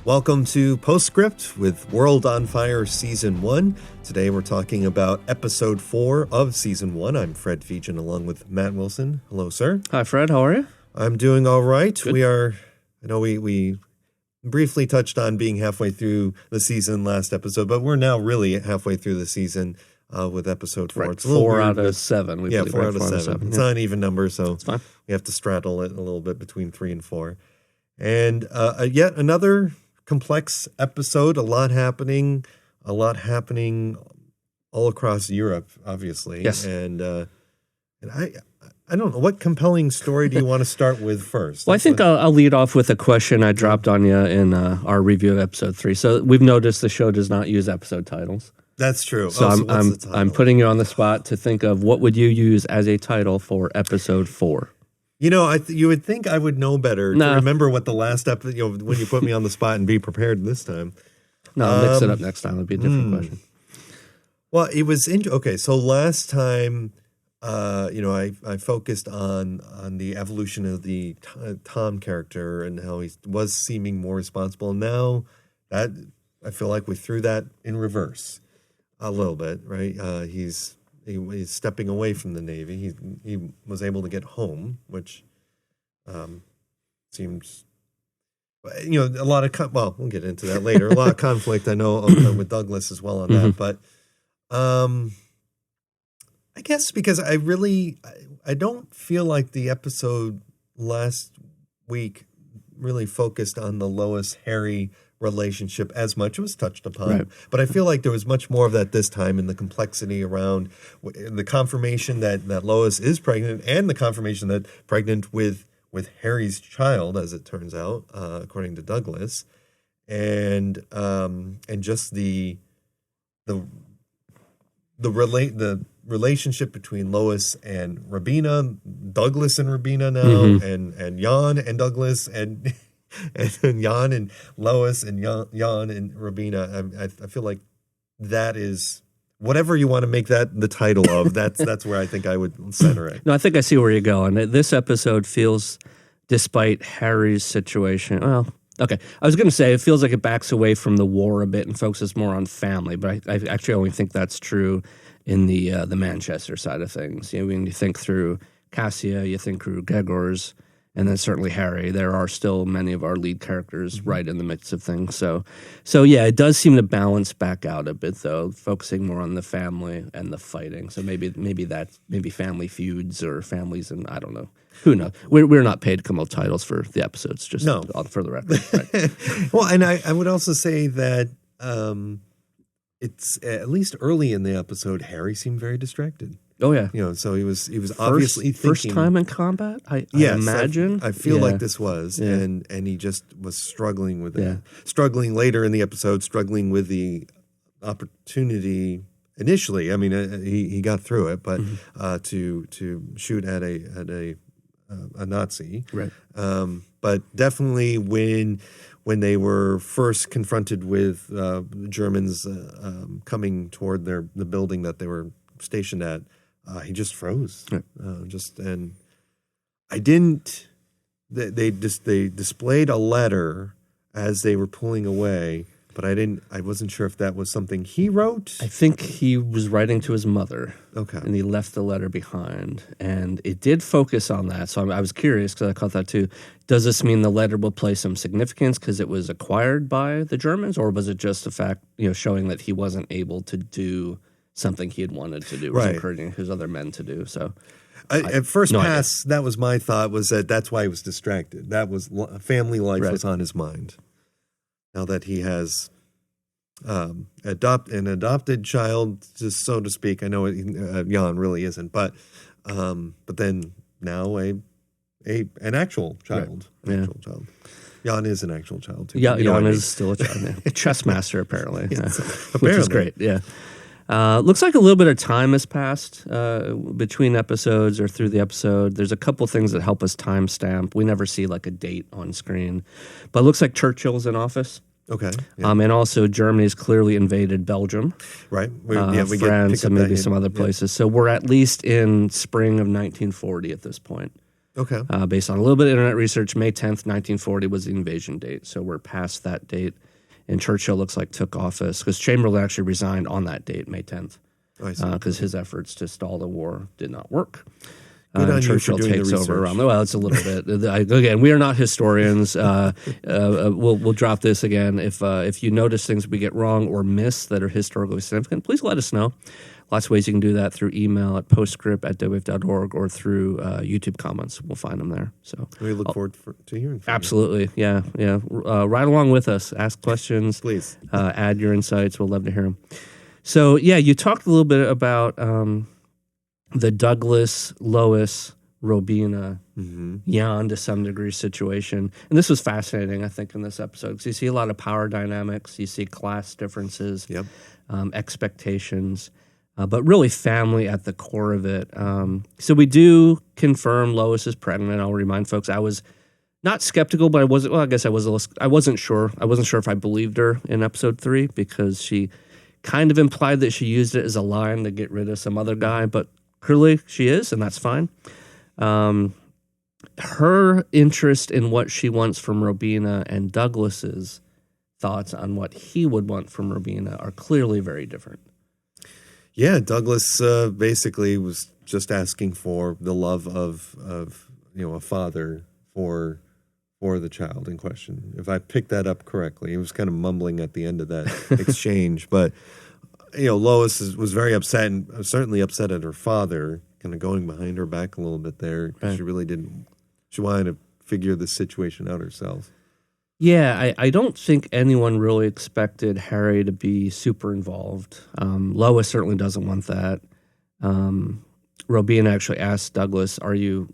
Welcome to Postscript with World on Fire Season 1. Today we're talking about Episode 4 of Season 1. I'm Fred Fejan along with Matt Wilson. Hello, sir. Hi, Fred. How are you? I'm doing all right. Good. I know we briefly touched on being halfway through the season last episode, but we're now really halfway through the season with Episode 4. Right. It's a little 4 weird out of 7. Yeah, 4 out of 7. It's not an even number, so it's fine. We have to straddle it a little bit between 3 and 4. And yet another complex episode, a lot happening all across Europe, obviously. Yes. And I don't know, what compelling story do you want to start with first? Well, I think I'll lead off with a question I dropped on you in our review of Episode 3. So we've noticed the show does not use episode titles. That's true. So I'm putting you on the spot to think of what would you use as a title for Episode 4. You know, you would think I would know better to remember what the last episode, when you put me on the spot and be prepared this time. No, I'll mix it up next time. It'll be a different question. Well, it was okay. So last time, I focused on the evolution of the Tom character and how he was seeming more responsible. And now that I feel like we threw that in reverse a little bit, right? He's stepping away from the Navy. He was able to get home, which seems, a lot of we'll get into that later. A lot of conflict, I know, with Douglas as well on that. But I guess because I don't feel like the episode last week really focused on the Lois-Harry relationship as much. It was touched upon, right. But I feel like there was much more of that this time in the complexity around the confirmation that Lois is pregnant and the confirmation that pregnant with Harry's child, as it turns out, according to Douglas, and just the relationship between Lois and Rabina, Douglas and Rabina now, and Jan and Douglas and Jan and Lois and Jan and Rabina. I feel like that is whatever you want to make that the title of. That's where I think I would center it. No, I think I see where you're going. This episode feels, despite Harry's situation, well, okay. I was going to say it feels like it backs away from the war a bit and focuses more on family, but I actually only think that's true in the Manchester side of things. When you think through Cassia, you think through Gregors, and then certainly Harry. There are still many of our lead characters right in the midst of things. So yeah, it does seem to balance back out a bit, though, focusing more on the family and the fighting. So maybe family feuds or families, and I don't know. Who knows? We're not paid to come up with titles for the episodes, just for the record. Right. Well, and I would also say that it's at least early in the episode, Harry seemed very distracted. Oh yeah, so he was obviously thinking, first time in combat. I imagine. I feel like this was, and he just was struggling with it. Struggling later in the episode, struggling with the opportunity initially. I mean, he got through it, but to shoot at a Nazi, right? But definitely when they were first confronted with Germans coming toward the building that they were stationed at. He just froze. Right. And I didn't. They displayed a letter as they were pulling away, but I wasn't sure if that was something he wrote. I think he was writing to his mother. Okay, and he left the letter behind, and it did focus on that. So I was curious because I caught that too. Does this mean the letter will play some significance because it was acquired by the Germans, or was it just a fact, showing that he wasn't able to do something he had wanted to do, was encouraging his other men to do. So, at first pass, that was my thought, was that's why he was distracted. That was family life was on his mind. Now that he has an adopted child, just so to speak. I know Jan really isn't, but then now an actual child. Right. Actual child. Jan is an actual child too. Yeah, Jan is still a child. Chess master apparently, apparently, which is great. Yeah. Looks like a little bit of time has passed between episodes or through the episode. There's a couple things that help us timestamp. We never see like a date on screen, but it looks like Churchill's in office. Okay. Yeah. And also Germany's clearly invaded Belgium. Right. We France and maybe some other places. So we're at least in spring of 1940 at this point. Okay. Based on a little bit of internet research, May 10th, 1940 was the invasion date. So we're past that date. And Churchill looks like took office because Chamberlain actually resigned on that date, May 10th, because his efforts to stall the war did not work. Good on you for Churchill doing the takes over research. around. Well, it's a little bit. Again, we are not historians. We'll drop this again. If you notice things we get wrong or miss that are historically significant, please let us know. Lots of ways you can do that through email at postscript@deadwave.org or through YouTube comments. We'll find them there. So We look forward to hearing from absolutely, yeah. Right along with us. Ask questions. Please. Add your insights. We'll love to hear them. So yeah, you talked a little bit about the Douglas, Lois, Robina, Jan to some degree situation. And this was fascinating, I think, in this episode because you see a lot of power dynamics, you see class differences, Yep. Expectations, but really family at the core of it. So we do confirm Lois is pregnant. I'll remind folks, I was not skeptical, but I wasn't. Well, I guess I wasn't sure. I wasn't sure if I believed her in episode 3 because she kind of implied that she used it as a line to get rid of some other guy, but clearly she is, and that's fine. Her interest in what she wants from Robina and Douglas's thoughts on what he would want from Robina are clearly very different. Yeah, Douglas basically was just asking for the love of a father for the child in question. If I picked that up correctly, he was kind of mumbling at the end of that exchange, but Lois was very upset and certainly upset at her father, kind of going behind her back a little bit there. Right. She really didn't. She wanted to figure this situation out herself. Yeah, I don't think anyone really expected Harry to be super involved. Lois certainly doesn't want that. Robina actually asked Douglas, "Are you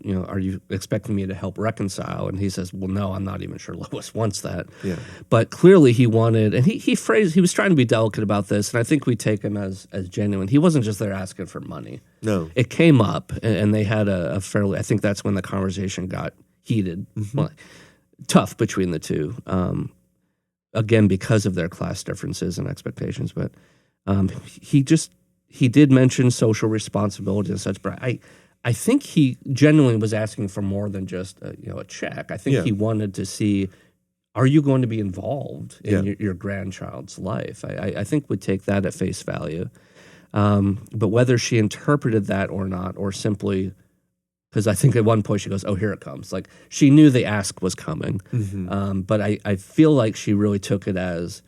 expecting me to help reconcile?" And he says, "Well, no, I'm not even sure Lois wants that." Yeah. But clearly he wanted, and he was trying to be delicate about this, and I think we take him as genuine. He wasn't just there asking for money. No. It came up, and they had a fairly, I think that's when the conversation got heated, well, tough between the two, again, because of their class differences and expectations. But he did mention social responsibility and such, but I think he genuinely was asking for more than just a check. I think he wanted to see, are you going to be involved in your grandchild's life? I think we'd take that at face value. But whether she interpreted that or not, or simply, because I think at one point she goes, "Oh, here it comes." Like she knew the ask was coming. But I feel like she really took it as,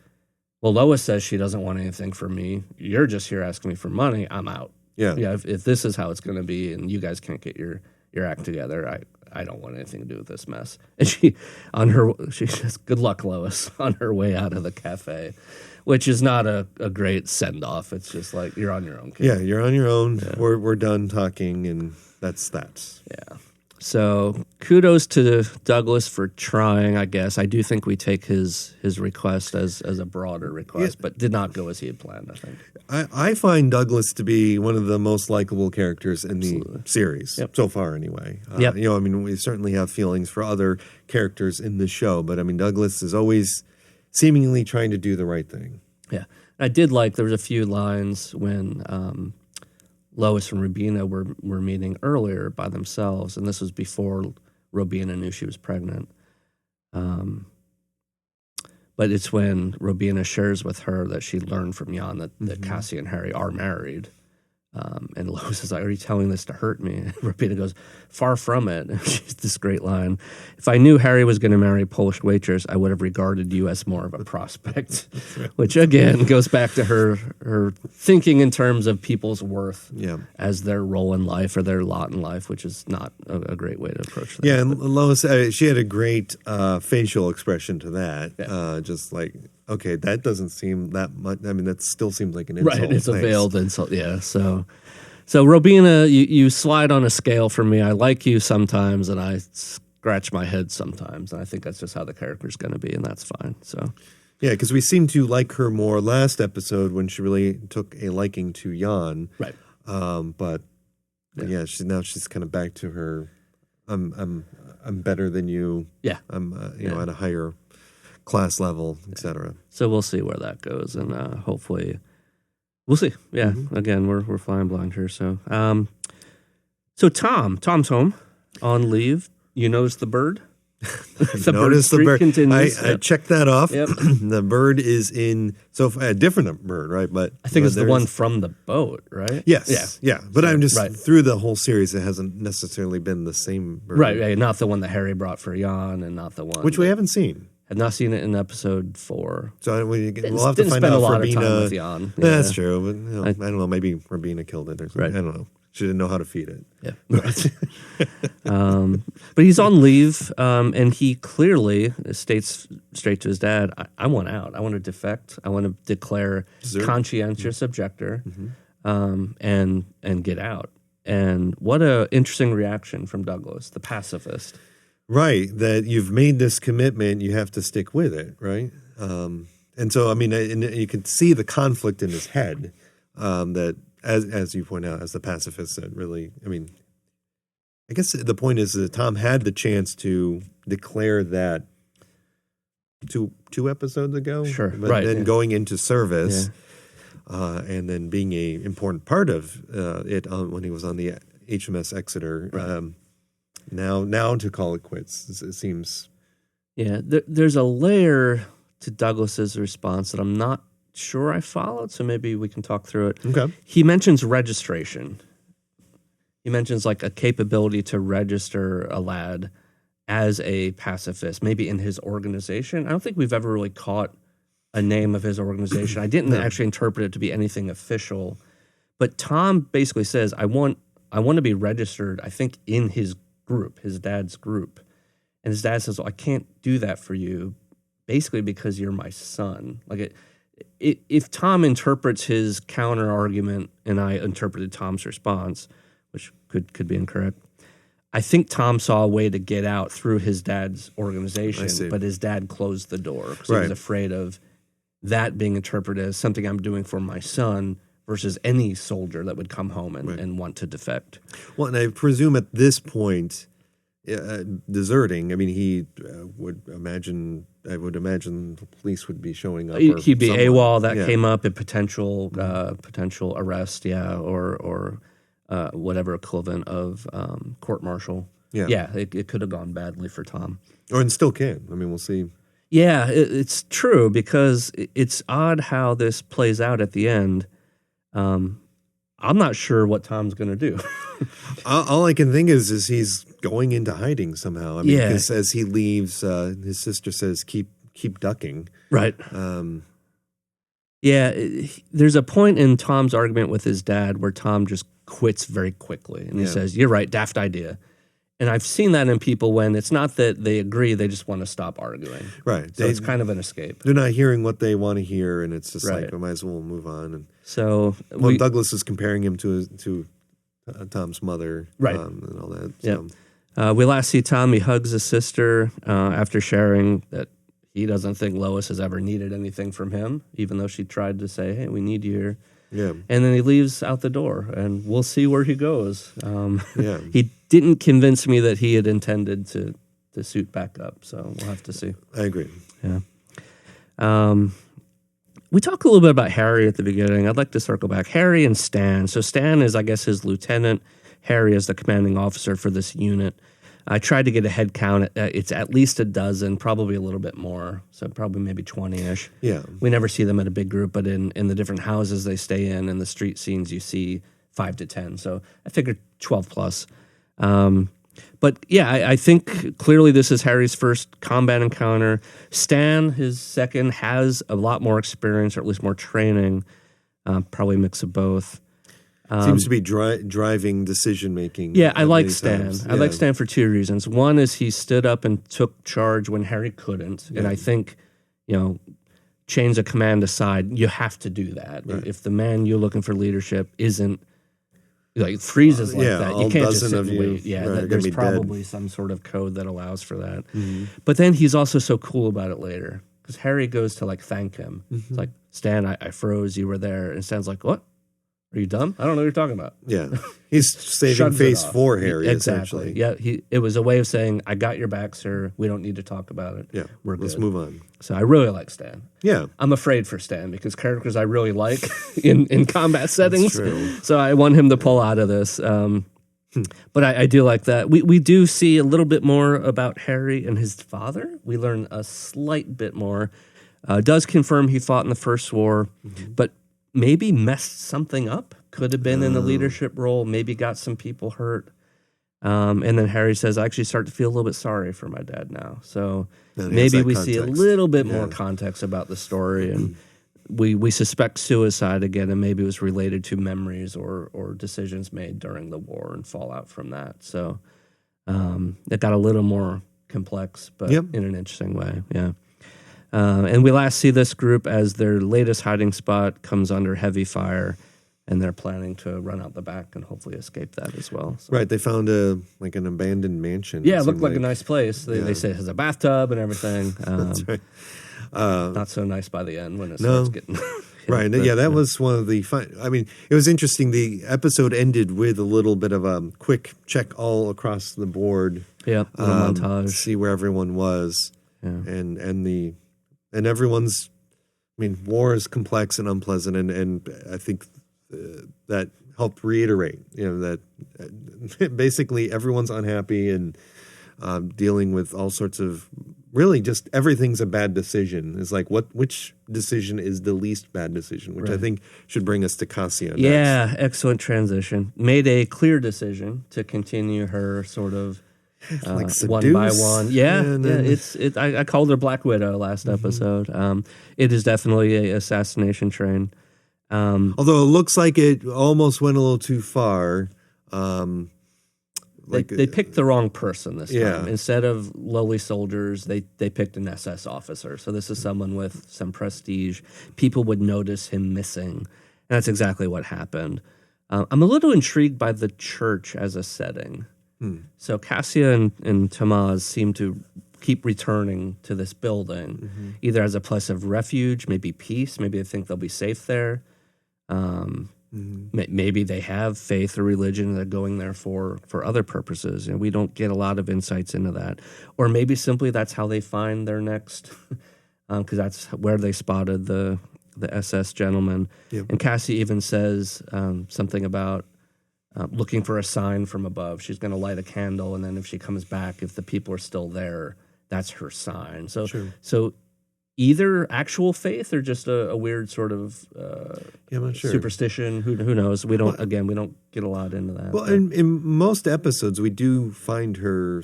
well, Lois says she doesn't want anything from me. You're just here asking me for money. I'm out. Yeah. Yeah. If this is how it's going to be, and you guys can't get your act together, I don't want anything to do with this mess. And she says, "Good luck, Lois," on her way out of the cafe, which is not a great send off. It's just like, you're on your own, kid. Yeah, you're on your own. Yeah. We're done talking, and that's that. Yeah. So kudos to Douglas for trying, I guess. I do think we take his request as a broader request, but did not go as he had planned, I think. I find Douglas to be one of the most likable characters in the series, so far anyway. We certainly have feelings for other characters in the show, but Douglas is always seemingly trying to do the right thing. Yeah. I did like, there was a few lines when Lois and Robina were meeting earlier by themselves, and this was before Robina knew she was pregnant. But it's when Robina shares with her that she learned from Jan that Cassie and Harry are married. And Lois is like, "Are you telling this to hurt me?" And Robina goes, "Far from it." And she's this great line. "If I knew Harry was going to marry a Polish waitress, I would have regarded you as more of a prospect." Which, again, goes back to her thinking in terms of people's worth as their role in life or their lot in life, which is not a great way to approach that. Yeah, and Lois, she had a great facial expression to that. Just like, okay, that doesn't seem that much. That still seems like an insult. Right, it's a veiled insult, yeah. So Robina, you slide on a scale for me. I like you sometimes, and I scratch my head sometimes. And I think that's just how the character's going to be, and that's fine. So, yeah, because we seem to like her more last episode when she really took a liking to Jan. Right. But she's kind of back to her. I'm better than you. Yeah. I'm at a higher class level, etc. So we'll see where that goes, and hopefully we'll see. Yeah, again, we're flying blind here. So, Tom's home. on leave, you notice the bird? Notice the streak bird. continues. I checked that off. Yep. The bird is in a different bird, right? But I think it's the there's- one from the boat, right? Yes, yeah. But I'm just right. through the whole series. It hasn't necessarily been the same bird, Right, not the one that Harry brought for Jan, and not the one which we haven't seen. had not seen it in episode 4. So we'll have to Didn't find spend out a if lot of time Rabina. with Jan. That's true, but I don't know. Maybe Rabina killed it or something. Right. I don't know. She didn't know how to feed it. Yeah. But he's on leave, and he clearly states straight to his dad, I want out. I want to defect. I want to declare Desert. conscientious objector and get out. And what a interesting reaction from Douglas, the pacifist. Right, that you've made this commitment, you have to stick with it, right? And so, I mean, and you can see the conflict in his head that, as you point out, as the pacifist said, really, I mean, I guess the point is that Tom had the chance to declare that two episodes ago. Sure, But right, then yeah. going into service and then being a important part of it when he was on the HMS Exeter. Right. Now to call it quits, it seems. Yeah, there's a layer to Douglas's response that I'm not sure I followed, so maybe we can talk through it. Okay. He mentions registration. He mentions like a capability to register a lad as a pacifist, maybe in his organization. I don't think we've ever really caught a name of his organization. I didn't actually interpret it to be anything official, but Tom basically says, I want to be registered, I think, in his group, his dad's group. And his dad says, well, I can't do that for you, basically because you're my son. Like, if Tom interprets his counter argument, and I interpreted Tom's response, which could be incorrect, I think Tom saw a way to get out through his dad's I organization, see. but his dad closed the door because he Right. was afraid of that being interpreted as something I'm doing for my son versus any soldier that would come home and want to defect. Well, and I presume at this point, deserting. I mean, he would imagine. I would imagine the police would be showing up. Or He'd be someone. AWOL. That Yeah. came up in potential arrest, or whatever equivalent of court martial. Yeah. It could have gone badly for Tom. Or and still can. I mean, we'll see. Yeah, it's true because it's odd how this plays out at the end. I'm not sure what Tom's going to do. All I can think is he's going into hiding somehow. I mean, Yeah. because as he leaves, his sister says, "Keep ducking." Right. There's a point in Tom's argument with his dad where Tom just quits very quickly. And he says, you're right, daft idea. And I've seen that in people when it's not that they agree, they just want to stop arguing. Right. So it's kind of an escape. They're not hearing what they want to hear, and it's just Right. like, I might as well move on. And So Douglas is comparing him to Tom's mother, Right. and all that. Yep. So. We last see Tom, he hugs his sister after sharing that he doesn't think Lois has ever needed anything from him, even though she tried to say, hey, we need you here. Yeah. And then he leaves out the door, and we'll see where he goes. Yeah. He didn't convince me that he had intended to suit back up, so we'll have to see. I agree. Yeah. We talked a little bit about Harry at the beginning. I'd like to circle back. Harry and Stan. So Stan is, I guess, his lieutenant. Harry is the commanding officer for this unit. I tried to get a head count. It's at least a dozen, probably a little bit more. So probably maybe 20-ish. Yeah. We never see them at a big group, but in the different houses they stay in and the street scenes, you see 5 to 10. So I figured 12 plus. But yeah, I think clearly this is Harry's first combat encounter. Stan, his second, has a lot more experience, or at least more training. Probably a mix of both. Seems to be driving decision making. Yeah, I like Stan. times. I like Stan for 2 reasons. One is he stood up and took charge when Harry couldn't, and I think, chains of command aside, you have to do that. Right. If the man you're looking for leadership isn't freezes like that, you all can't just dozen sit of and you wait. Yeah, are gonna there's be dead. probably some sort of code that allows for that. But then he's also so cool about it later because Harry goes to thank him. It's like, Stan, I froze. You were there, and Stan's like, what? Are you dumb? I don't know what you're talking about. Yeah. He's saving Shrugs it face off. for Harry, Exactly. essentially. Yeah, it was a way of saying, I got your back, sir. We don't need to talk about it. Yeah. We're Let's good. move on. So I really like Stan. Yeah. I'm afraid for Stan because characters I really like in combat settings. true. So I want him to pull out of this. But I do like that. We do see a little bit more about Harry and his father. We learn a slight bit more. Does confirm he fought in the First War, but maybe messed something up. Could have been in a leadership role. Maybe got some people hurt. And then Harry says, I actually start to feel a little bit sorry for my dad now. So maybe we see a little bit more context about the story. And we suspect suicide again, and maybe it was related to memories or decisions made during the war and fallout from that. So it got a little more complex, but in an interesting way. Yeah. And we last see this group as their latest hiding spot comes under heavy fire, and they're planning to run out the back and hopefully escape that as well. So. Right. They found an abandoned mansion. Yeah, it looked like a nice place. They say it has a bathtub and everything. That's right. Not so nice by the end when it starts getting... Right. But, that was one of the fun. I mean, it was interesting. The episode ended with a little bit of a quick check all across the board. Yeah, little montage. See where everyone was. Yeah. And everyone's... I mean, war is complex and unpleasant, and I think that helped reiterate, that basically everyone's unhappy and dealing with all sorts of, really just everything's a bad decision. It's like, which decision is the least bad decision, which I think should bring us to Cassia next. Yeah, excellent transition. Made a clear decision to continue her sort of like one by one. I called her Black Widow last episode. It is definitely a assassination train. Although it looks like it almost went a little too far. They picked the wrong person this time. Instead of lowly soldiers, they picked an SS officer. So this is someone with some prestige. People would notice him missing. And that's exactly what happened. I'm a little intrigued by the church as a setting. So Cassia and Tamaz seem to keep returning to this building, either as a place of refuge, maybe peace, maybe they think they'll be safe there. Maybe they have faith or religion and they're going there for other purposes. We don't get a lot of insights into that. Or maybe simply that's how they find their next, because that's where they spotted the SS gentleman. Yep. And Cassie even says something about looking for a sign from above. She's going to light a candle, and then if she comes back, if the people are still there, that's her sign. So either actual faith or just a weird sort of I'm not sure. Superstition. Who knows? We don't get a lot into that. Well, in most episodes, we do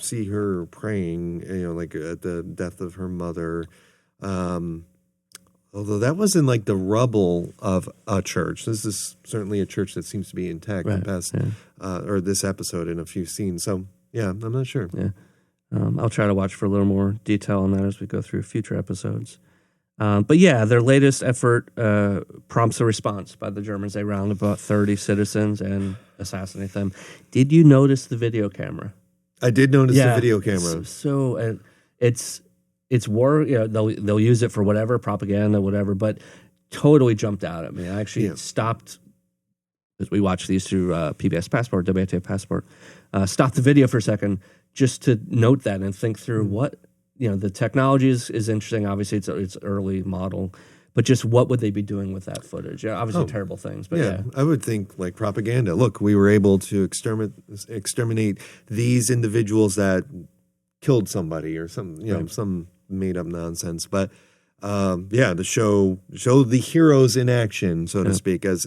see her praying, like at the death of her mother. Although that was in like the rubble of a church. This is certainly a church that seems to be intact in past, or this episode in a few scenes. So, I'm not sure. Yeah. I'll try to watch for a little more detail on that as we go through future episodes. But their latest effort prompts a response by the Germans. They round about 30 citizens and assassinate them. Did you notice the video camera? I did notice the video camera. So it's war. They'll use it for whatever, propaganda, whatever. But totally jumped out at me. I actually stopped as we watched these through PBS Passport, WTA Passport. Stopped the video for a second just to note that and think through what. The technology is interesting. Obviously, it's early model, but just what would they be doing with that footage? Obviously, terrible things. But I would think like propaganda. Look, we were able to exterminate these individuals that killed somebody or some made up nonsense. But to show the heroes in action, so to speak, as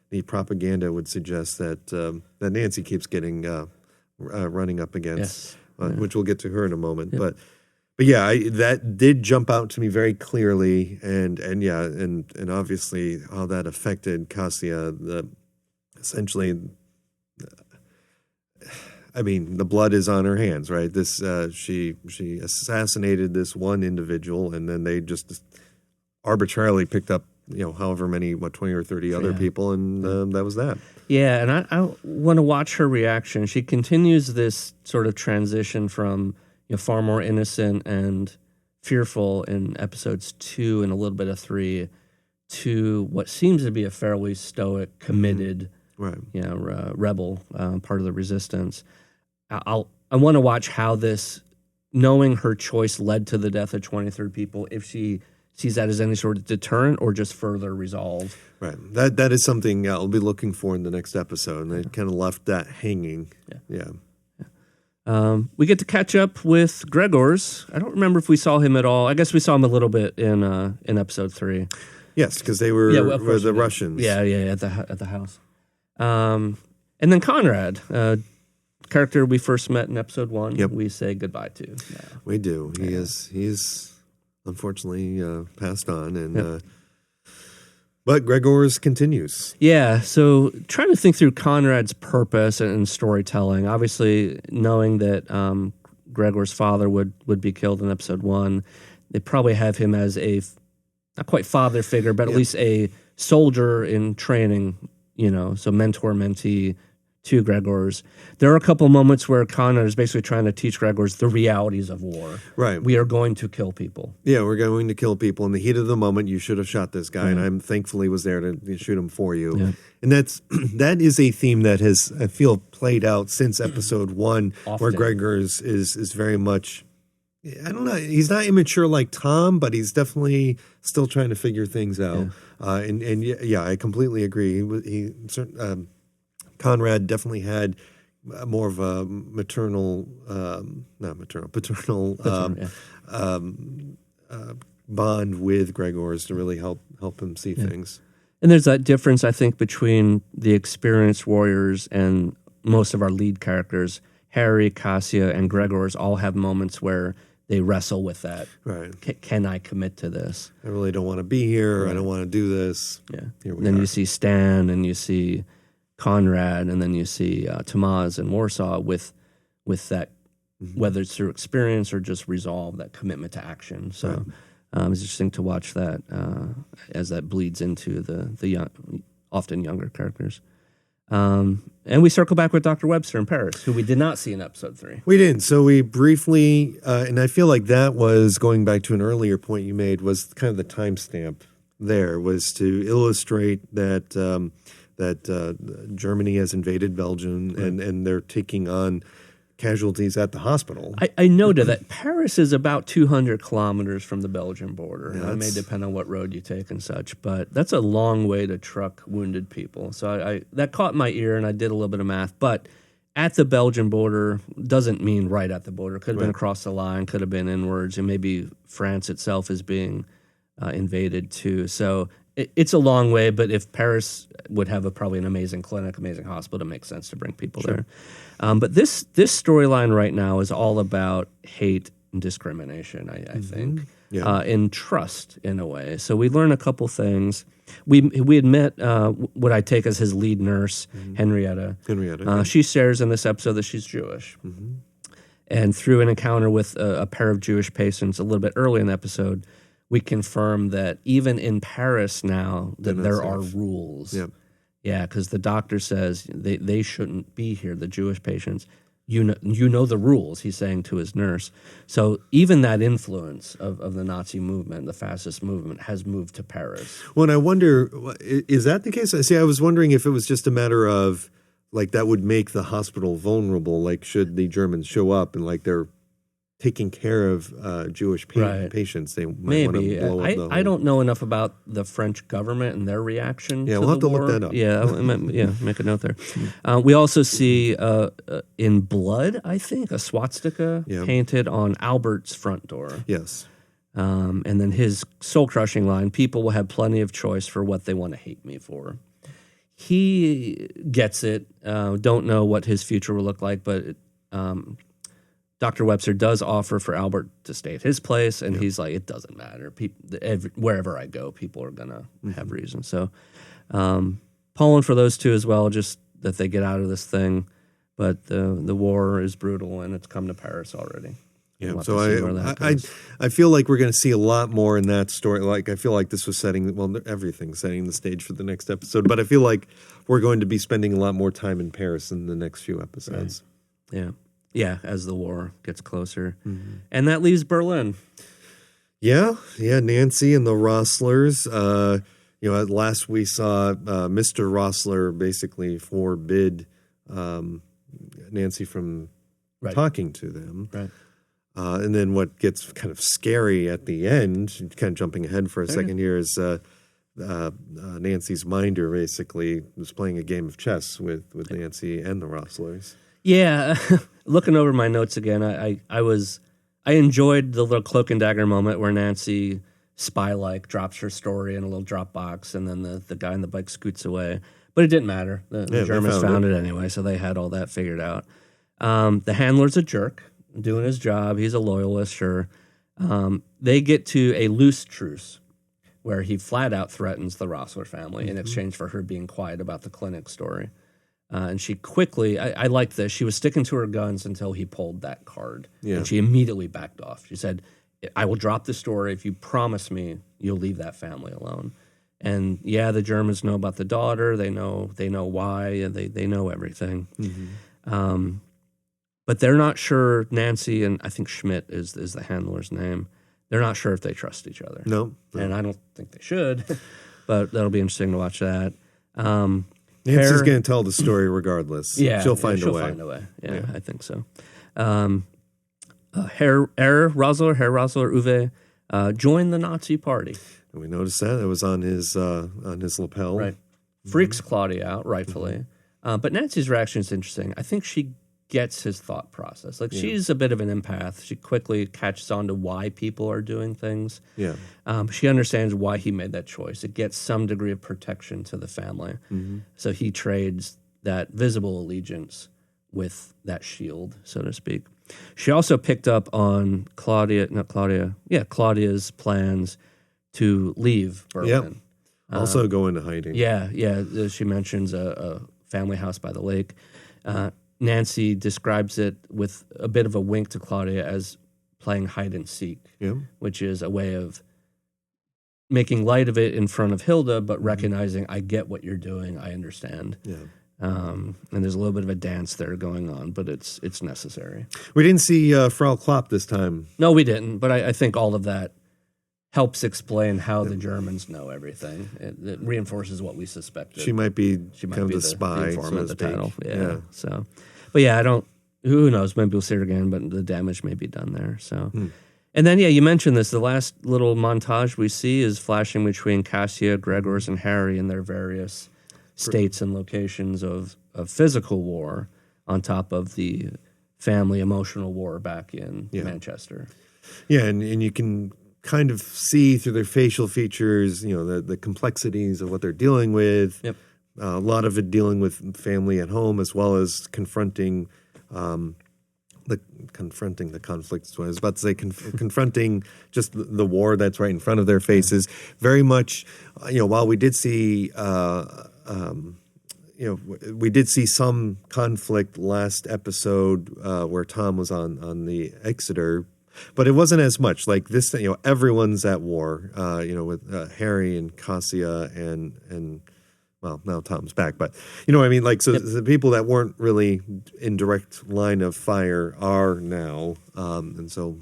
the propaganda would suggest that Nancy keeps getting running up against, which we'll get to her in a moment, But that did jump out to me very clearly, and obviously how that affected Cassia. Essentially, the blood is on her hands, right? This she assassinated this one individual, and then they just arbitrarily picked up however many 20 or 30 other people, and that was that. Yeah, and I want to watch her reaction. She continues this sort of transition from far more innocent and fearful in episodes 2 and a little bit of 3 to what seems to be a fairly stoic, committed, rebel, part of the resistance. I want to watch how this, knowing her choice led to the death of 23 people, if she sees that as any sort of deterrent or just further resolve. Right. That is something I'll be looking for in the next episode, and they kind of left that hanging. Yeah. We get to catch up with Gregors. I don't remember if we saw him at all. I guess we saw him a little bit in episode 3. Yes, because they were the Russians. Yeah, at the house. And then Conrad, character we first met in episode 1. Yep. We say goodbye to. Now. We do. He's unfortunately passed on, and but Gregors continues. Yeah, so trying to think through Conrad's purpose and storytelling. Obviously, knowing that Gregor's father would be killed in episode 1, they probably have him as a not quite father figure, but at least a soldier in training. So mentor-mentee to Gregors. There are a couple moments where Conrad is basically trying to teach Gregors the realities of war. Right. We are going to kill people. Yeah, we're going to kill people. In the heat of the moment, you should have shot this guy, and I'm thankfully was there to shoot him for you. Yeah. And that is a theme that has, I feel, played out since episode 1, where Gregors is very much, I don't know, he's not immature like Tom, but he's definitely still trying to figure things out. Yeah. I completely agree. Conrad definitely had more of a paternal bond with Gregors to really help him see things. And there's that difference, I think, between the experienced warriors and most of our lead characters. Harry, Cassia, and Gregors all have moments where they wrestle with that. Right. Can I commit to this? I really don't want to be here. Right. I don't want to do this. Yeah. Then you see Stan, and you see Conrad, and then you see Tamaz and Warsaw with that, whether it's through experience or just resolve, that commitment to action. So it's interesting to watch that as that bleeds into the young, often younger characters. And we circle back with Dr. Webster in Paris, who we did not see in episode 3. We didn't. So we briefly, and I feel like that was going back to an earlier point you made, was kind of the timestamp there, was to illustrate that Germany has invaded Belgium, and they're taking on casualties at the hospital. I noted that Paris is about 200 kilometers from the Belgian border. Yeah, it may depend on what road you take and such, but that's a long way to truck wounded people. So that caught my ear, and I did a little bit of math. But at the Belgian border doesn't mean right at the border. Could have been across the line, could have been inwards, and maybe France itself is being invaded too. So it's a long way, but if Paris would have probably an amazing clinic, amazing hospital, it makes sense to bring people there. But this storyline right now is all about hate and discrimination, I think, and trust in a way. So we learn a couple things. We had met what I take as his lead nurse, Henrietta. She shares in this episode that she's Jewish. And through an encounter with a pair of Jewish patients a little bit early in the episode, we confirm that even in Paris now, that there are rules. Yep. Yeah, because the doctor says they shouldn't be here, the Jewish patients. You know the rules, he's saying to his nurse. So even that influence of the Nazi movement, the fascist movement, has moved to Paris. Well, and I wonder, is that the case? See, I was wondering if it was just a matter of, like, that would make the hospital vulnerable, like, should the Germans show up and, like, they're taking care of Jewish patients, they might want to blow up the whole... I don't know enough about the French government and their reaction to we'll have the to war. look that up. Yeah, make a note there. We also see in blood, I think, a swastika painted on Albert's front door. Yes. And then his soul-crushing line, people will have plenty of choice for what they want to hate me for. He gets it. Don't know what his future will look like, but... Dr. Webster does offer for Albert to stay at his place, and he's like, it doesn't matter. Wherever I go, people are going to have reasons. So pulling for those two as well, just that they get out of this thing. But the war is brutal, and it's come to Paris already. Yeah, so I feel like we're going to see a lot more in that story. Like, I feel like this was everything's setting the stage for the next episode. But I feel like we're going to be spending a lot more time in Paris in the next few episodes. Right. Yeah. Yeah, as the war gets closer. And that leaves Berlin. Yeah, Nancy and the Rosslers. At last we saw Mr. Rossler basically forbid Nancy from talking to them. Right. And then what gets kind of scary at the end, kind of jumping ahead for a second here, is Nancy's minder basically was playing a game of chess with Nancy and the Rosslers. Yeah, looking over my notes again, I enjoyed the little cloak and dagger moment where Nancy spy-like drops her story in a little drop box, and then the guy on the bike scoots away. But it didn't matter. The Germans found it anyway, so they had all that figured out. The handler's a jerk, doing his job. He's a loyalist, sure. They get to a loose truce where he flat out threatens the Rossler family in exchange for her being quiet about the clinic story. And she quickly, I liked this, she was sticking to her guns until he pulled that card. Yeah. And she immediately backed off. She said, I will drop the story if you promise me you'll leave that family alone. And yeah, the Germans know about the daughter. They know why, and they know everything. Mm-hmm. But they're not sure. Nancy and I think Schmidt is the handler's name. They're not sure if they trust each other. No. And I don't think they should. But that'll be interesting to watch that. Nancy's going to tell the story regardless. Yeah, she'll find a way. She'll find a way. Yeah, I think so. Herr Rosler, Uwe, joined the Nazi party. And we noticed that it was on his lapel. Right, freaks Claudia out rightfully, but Nancy's reaction is interesting. I think she gets his thought process. Like she's a bit of an empath. She quickly catches on to why people are doing things. Yeah, she understands why he made that choice. It gets some degree of protection to the family. Mm-hmm. So he trades that visible allegiance with that shield, so to speak. She also picked up on Claudia's plans to leave Berlin. Yep. Also go into hiding. Yeah. She mentions a family house by the lake. Nancy describes it with a bit of a wink to Claudia as playing hide and seek, which is a way of making light of it in front of Hilda, but recognizing, I get what you're doing, I understand. Yeah. And there's a little bit of a dance there going on, but it's necessary. We didn't see Frau Klopp this time. No, we didn't, but I think all of that helps explain how the Germans know everything. It reinforces what we suspected. She might be kind of the spy, informant, the title. Yeah. So, but yeah, who knows? Maybe we'll see her again, but the damage may be done there. So, and then you mentioned this. The last little montage we see is flashing between Cassia, Gregors, and Harry in their various states and locations of physical war, on top of the family emotional war back in Manchester. Yeah, and you can kind of see through their facial features, the complexities of what they're dealing with. Yep. A lot of it dealing with family at home, as well as confronting the conflict. Is what I was about to say. Confronting just the war that's right in front of their faces. Very much, while we did see. We did see some conflict last episode where Tom was on the Exeter, but it wasn't as much like this. Everyone's at war. With Harry and Cassia and well, now Tom's back, but what I mean. Like, so the people that weren't really in direct line of fire are now, and so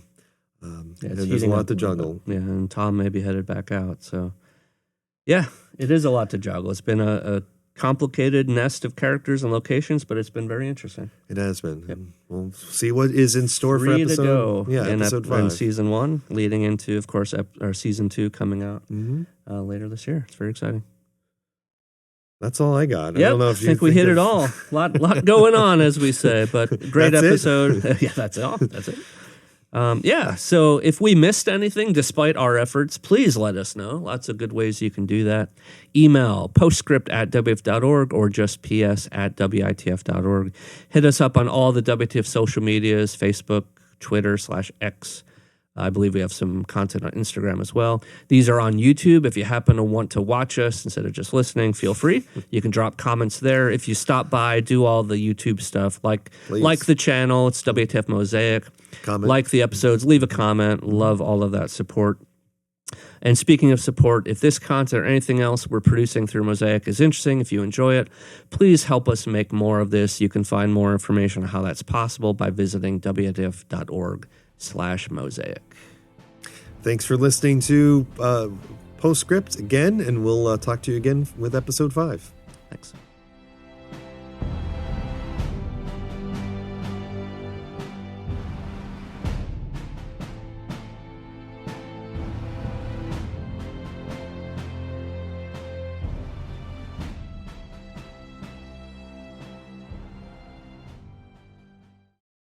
there's a lot to juggle. Yeah, and Tom may be headed back out. So, yeah, it is a lot to juggle. It's been a complicated nest of characters and locations, but it's been very interesting. It has been. Yep. We'll see what is in store for episode 5. In season 1, leading into, of course, our season 2 coming out later this year. It's very exciting. That's all I got. Yep, I think we hit it all. Lot going on, as we say, but great episode. Yeah, that's all. That's it. So if we missed anything, despite our efforts, please let us know. Lots of good ways you can do that. Email postscript@wf.org or just ps@witf.org. Hit us up on all the WTF social medias, Facebook, Twitter /X. I believe we have some content on Instagram as well. These are on YouTube. If you happen to want to watch us instead of just listening, feel free. You can drop comments there. If you stop by, do all the YouTube stuff, like the channel. It's WTF Mosaic. Comment. Like the episodes, leave a comment. Love all of that support. And speaking of support, if this content or anything else we're producing through Mosaic is interesting, if you enjoy it, please help us make more of this. You can find more information on how that's possible by visiting wtf.org/mosaic. Thanks for listening to Postscript again, and we'll talk to you again with episode 5. Thanks.